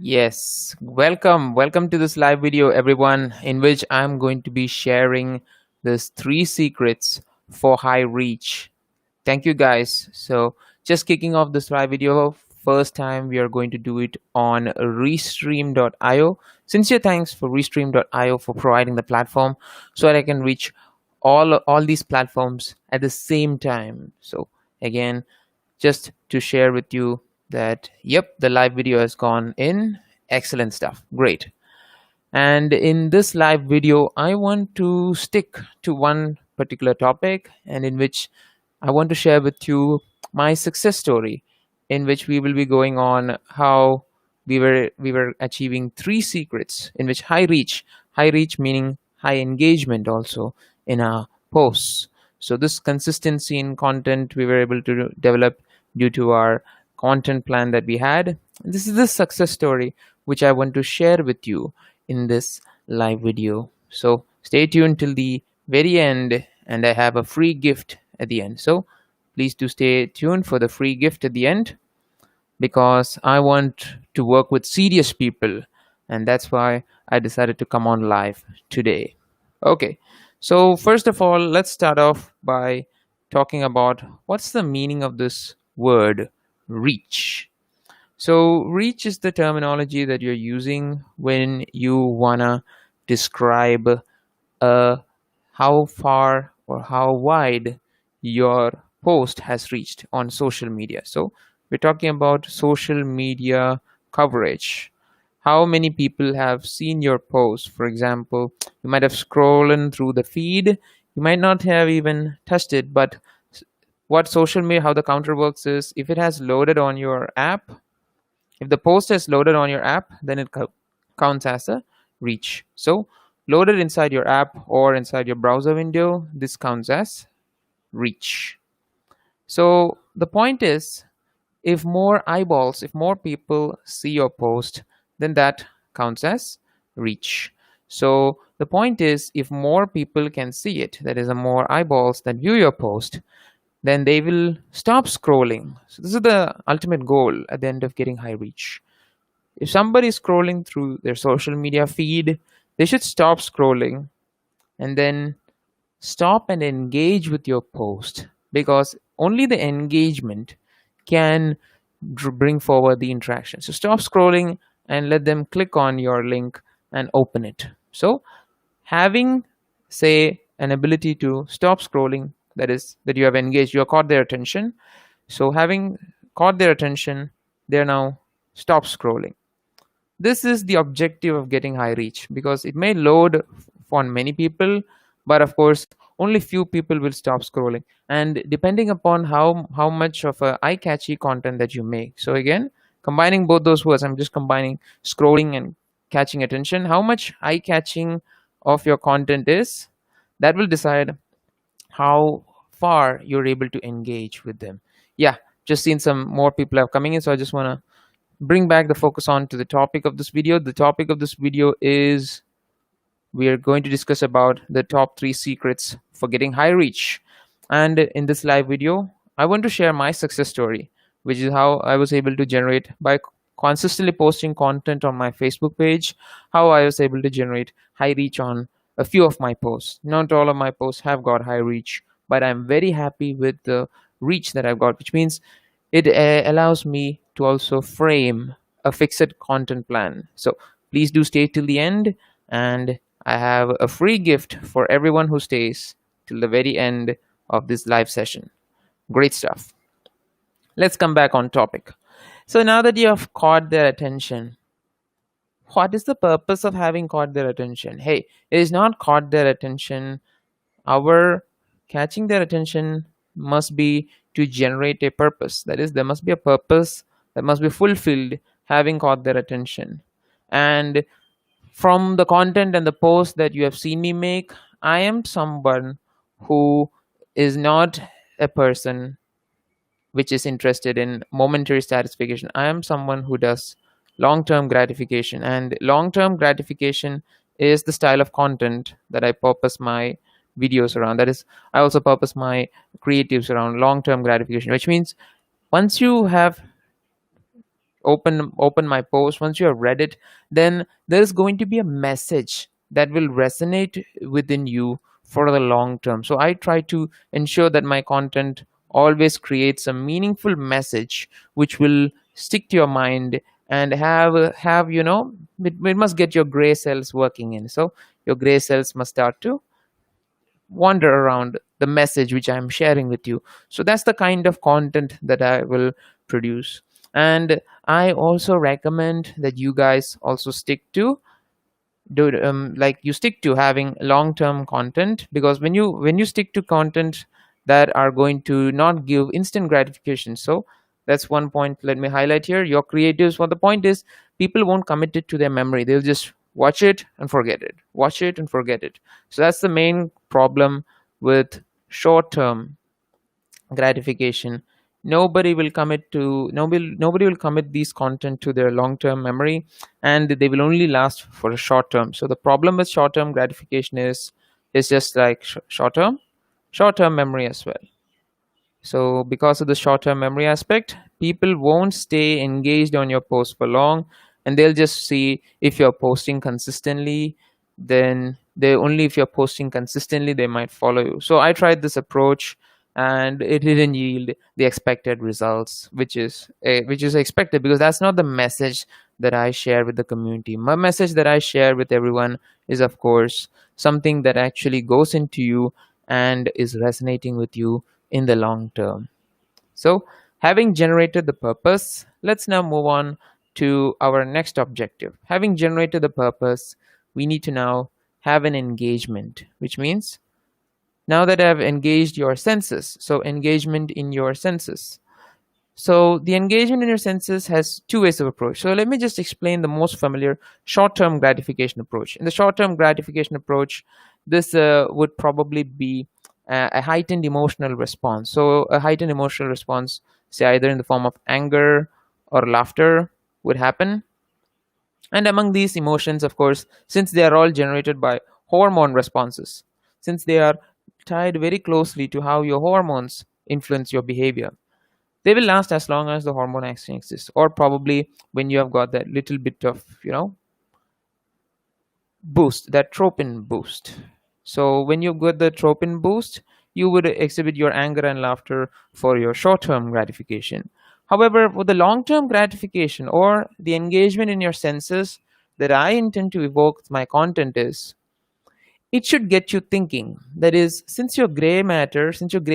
Yes, welcome to this live video, everyone, in which I'm going to be sharing this three secrets for high reach. Thank you, guys. So, just kicking off this live video, first time we are going to do it on Restream.io. Sincere thanks for Restream.io for providing the platform so that I can reach all these platforms at the same time. So, again, just to share with you that yep, the live video has gone in. Excellent stuff, great. And in this live video I want to stick to one particular topic, and in which I want to share with you my success story, in which we will be going on how we were achieving three secrets in which high reach meaning high engagement also in our posts. So this consistency in content we were able to develop due to our content plan that we had. This is the success story which I want to share with you in this live video. So stay tuned till the very end, and I have a free gift at the end. So please do stay tuned for the free gift at the end, because I want to work with serious people, and that's why I decided to come on live today. Okay, so first of all, let's start off by talking about what's the meaning of this word reach. So, reach is the terminology that you're using when you wanna describe how far or how wide your post has reached on social media. So, we're talking about social media coverage. How many people have seen your post? For example, you might have scrollen through the feed, you might not have even touched it, but what social media, how the counter works is if it has loaded on your app, if the post is loaded on your app, then it counts as a reach. So, loaded inside your app or inside your browser window, this counts as reach. So, the point is, if more eyeballs, if more people see your post, then that counts as reach. So, the point is, if more people can see it, that is, more eyeballs that view your post, then they will stop scrolling. So this is the ultimate goal at the end of getting high reach. If somebody is scrolling through their social media feed, they should stop scrolling and then stop and engage with your post, because only the engagement can bring forward the interaction. So stop scrolling and let them click on your link and open it. So having, say, an ability to stop scrolling, that is, that you have engaged, you have caught their attention. So having caught their attention, they're now stop scrolling. This is the objective of getting high reach, because it may load for many people, but of course only few people will stop scrolling, and depending upon how much of a eye catchy content that you make. So again, combining both those words, I'm just combining scrolling and catching attention. How much eye catching of your content is, that will decide how far you're able to engage with them. Yeah, just seen some more people are coming in, so I just want to bring back the focus on to the topic of this video. The topic of this video is, we are going to discuss about the top three secrets for getting high reach. And in this live video, I want to share my success story, which is how I was able to generate by consistently posting content on my Facebook page, how I was able to generate high reach on a few of my posts. Not all of my posts have got high reach, but I'm very happy with the reach that I've got, which means it allows me to also frame a fixed content plan. So please do stay till the end, and I have a free gift for everyone who stays till the very end of this live session. Great stuff. Let's come back on topic. So now that you have caught their attention, what is the purpose of having caught their attention? Hey, it is not caught their attention. Our catching their attention must be to generate a purpose. That is, there must be a purpose that must be fulfilled having caught their attention. And from the content and the post that you have seen me make, I am someone who is not a person which is interested in momentary satisfaction. I am someone who does long term gratification, and long term gratification is the style of content that I purpose my videos around. That is, I also purpose my creatives around long term gratification, which means once you have open my post, once you have read it, then there's going to be a message that will resonate within you for the long term. So I try to ensure that my content always creates a meaningful message which will stick to your mind and have it must get your gray cells working in. So your gray cells must start to wander around the message which I'm sharing with you. So that's the kind of content that I will produce. And I also recommend that you guys also stick to do like you stick to having long term content, because when you stick to content that are going to not give instant gratification. So that's one point let me highlight here. Your creatives, what the point is, people won't commit it to their memory. They'll just watch it and forget it, watch it and forget it. So that's the main problem with short term gratification. Nobody will commit these content to their long term memory, and they will only last for a short term. So the problem with short term gratification is just like short term memory as well. So because of the short term memory aspect, people won't stay engaged on your post for long, and they'll just see if you're posting consistently. Then they only if you're posting consistently, they might follow you. So I tried this approach, and it didn't yield the expected results, which is expected, because that's not the message that I share with the community. My message that I share with everyone is, of course, something that actually goes into you and is resonating with you in the long term. So, having generated the purpose, let's now move on to our next objective. Having generated the purpose, we need to now have an engagement, which means now that I've engaged your senses, so engagement in your senses. So the engagement in your senses has two ways of approach. So let me just explain the most familiar short-term gratification approach. In the short-term gratification approach, this would probably be a heightened emotional response. So a heightened emotional response, say either in the form of anger or laughter, would happen. And among these emotions, of course, since they are all generated by hormone responses, since they are tied very closely to how your hormones influence your behavior, they will last as long as the hormone action exists, or probably when you have got that little bit of boost, that tropin boost. So when you get the tropin boost, you would exhibit your anger and laughter for your short-term gratification. However, for the long-term gratification or the engagement in your senses that I intend to evoke with my content is, it should get you thinking. That is, since your gray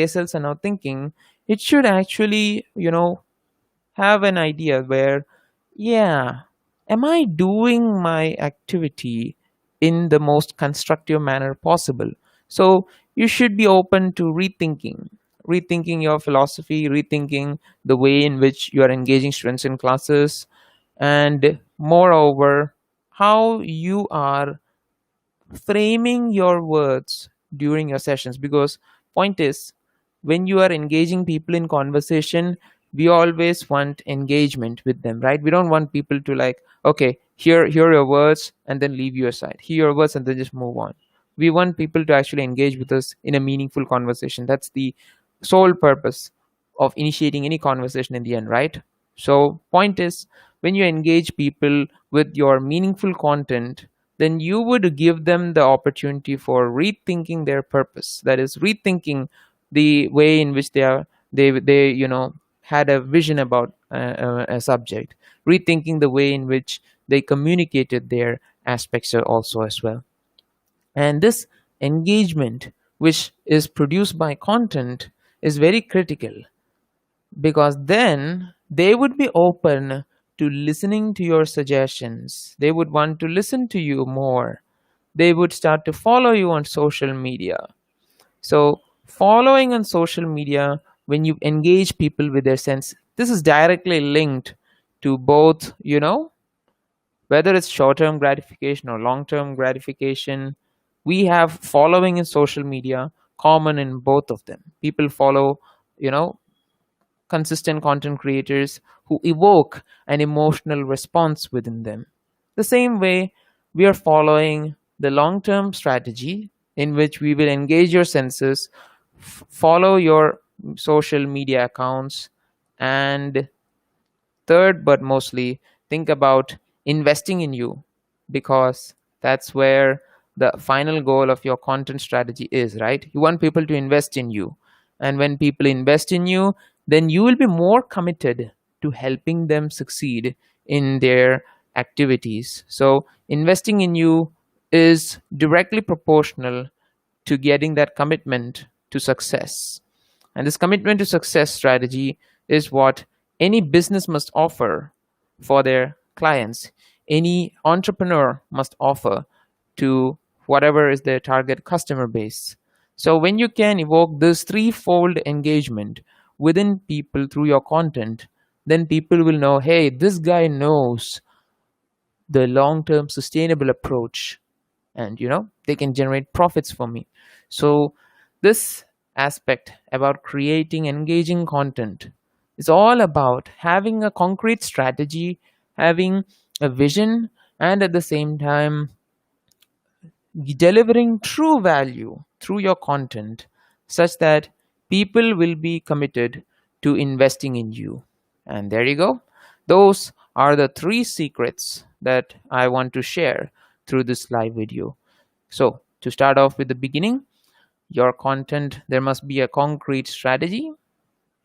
cells are now thinking, it should actually, have an idea where, yeah, am I doing my activity in the most constructive manner possible? So you should be open to rethinking your philosophy, rethinking the way in which you are engaging students in classes, and moreover, how you are framing your words during your sessions. Because point is, when you are engaging people in conversation, we always want engagement with them, right? We don't want people to like, okay, hear your words and then leave you aside, hear your words and then just move on. We want people to actually engage with us in a meaningful conversation. That's the sole purpose of initiating any conversation in the end, right? So point is, when you engage people with your meaningful content, then you would give them the opportunity for rethinking their purpose. That is, rethinking the way in which they had a vision about a subject, rethinking the way in which they communicated their aspects also as well. And this engagement, which is produced by content, is very critical, because then they would be open to listening to your suggestions. They would want to listen to you more. They would start to follow you on social media. So, following on social media, when you engage people with their sense, this is directly linked to both, whether it's short term gratification or long term gratification. We have following in social media common in both of them. People follow, you know, consistent content creators who evoke an emotional response within them. The same way, we are following the long term strategy in which we will engage your senses, follow your social media accounts, and Third, but mostly, think about investing in you, because that's where the final goal of your content strategy is, right? You want people to invest in you. And when people invest in you, then you will be more committed to helping them succeed in their activities. So, investing in you is directly proportional to getting that commitment to success. And this commitment to success strategy is what any business must offer for their clients. Any entrepreneur must offer to whatever is their target customer base. So, when you can evoke this threefold engagement within people through your content, then people will know, hey, this guy knows the long term sustainable approach, and they can generate profits for me. So this aspect about creating engaging content is all about having a concrete strategy, having a vision, and at the same time delivering true value through your content, such that people will be committed to investing in you. And there you go. Those are the three secrets that I want to share through this live video. So, to start off with the beginning, your content, there must be a concrete strategy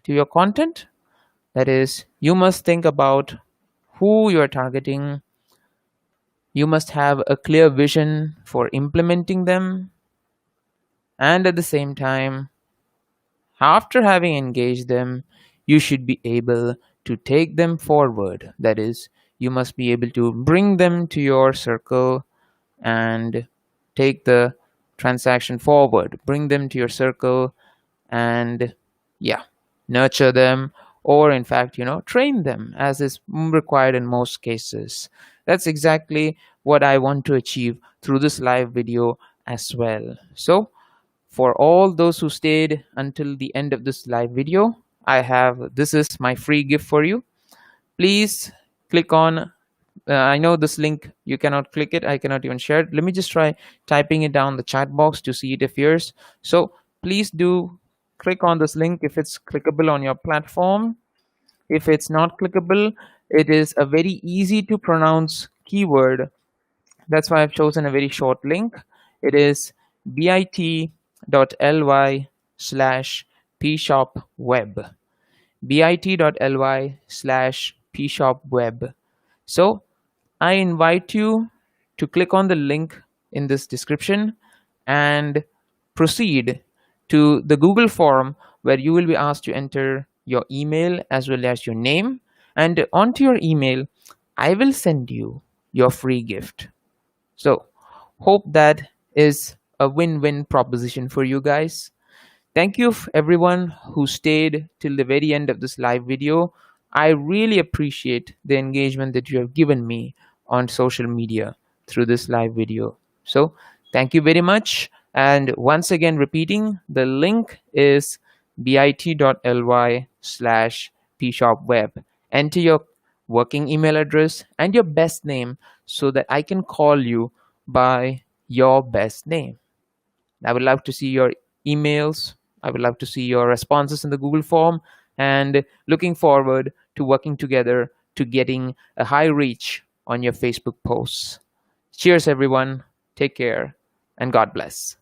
to your content. That is, you must think about who you're targeting. You must have a clear vision for implementing them. And at the same time, after having engaged them, you should be able to take them forward. That is, you must be able to bring them to your circle and take the transaction forward, bring them to your circle, and yeah, nurture them, or in fact, train them as is required in most cases. That's exactly what I want to achieve through this live video as well. So, for all those who stayed until the end of this live video, this is my free gift for you. Please click on, I know this link, you cannot click it, I cannot even share it. Let me just try typing it down the chat box to see it appears. So please do click on this link if it's clickable on your platform. If it's not clickable, it is a very easy to pronounce keyword. That's why I've chosen a very short link. It is bit.ly/pshopweb. bit.ly/pshopweb. So I invite you to click on the link in this description and proceed to the Google form, where you will be asked to enter your email as well as your name. And onto your email, I will send you your free gift. So, hope that is a win-win proposition for you guys. Thank you everyone who stayed till the very end of this live video. I really appreciate the engagement that you have given me on social media through this live video. So thank you very much. And once again, repeating, the link is bit.ly/pshopweb. Enter your working email address and your best name so that I can call you by your best name. I would love to see your emails. I would love to see your responses in the Google form, and looking forward to working together to getting a high reach on your Facebook posts. Cheers, everyone. Take care, and God bless.